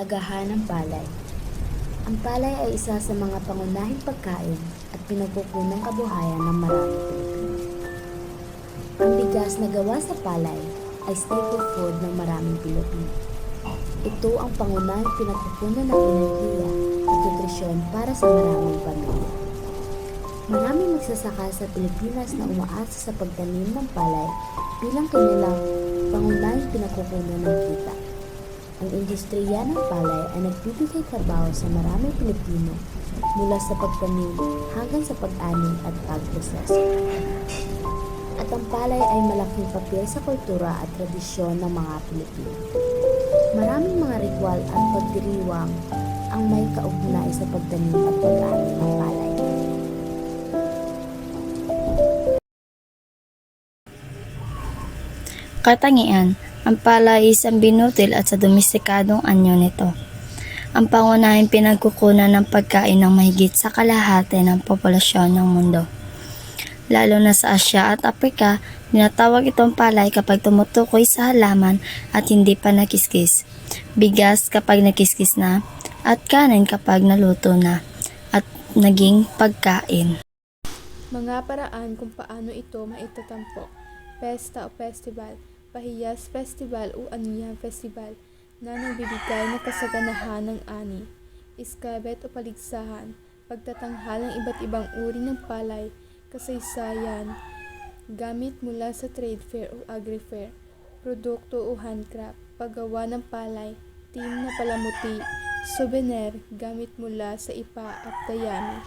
Kahalagahan ng palay. Ang palay ay isa sa mga pangunahing pagkain at pinagkukunang kabuhayan ng maraming Pilipino. Ang bigas na gawa sa palay ay staple food ng maraming Pilipino. Ito ang pangunahing pinagkukunan ng enerhiya at nutrisyon para sa maraming pamilya. Maraming magsasaka sa Pilipinas na umaasa sa pagtanim ng palay bilang kanilang pangunahing pinagkukunan ng kita. Ang industriya ng palay ay nagbibigay trabaho sa maraming Pilipino mula sa pagtanim hanggang sa pag-ani at pagproseso. At ang palay ay malaking papel sa kultura at tradisyon ng mga Pilipino. Maraming mga ritual at pagdiriwang ang may kaugnay sa pagtanim at pag-ani ng palay. Katangian, ang palay ay isang binutil at sa domestikadong anyo nito. Ang pangunahing pinagkukunan ng pagkain ng mahigit sa kalahati ng populasyon ng mundo. Lalo na sa Asya at Afrika, tinatawag itong palay kapag tumutukoy sa halaman at hindi pa nakiskis, bigas kapag nakiskis na, at kanin kapag naluto na, at naging pagkain. Mga paraan kung paano ito maitatampo. Pesta o festival, pahiyas festival o anihan festival na nagbibigay ng kasaganahan ng ani. Iskabet o paligsahan, pagtatanghal ng iba't ibang uri ng palay, kasaysayan, gamit mula sa trade fair o agri-fair, produkto o handcraft, paggawa ng palay, tin na palamuti, souvenir, gamit mula sa ipa at dayami.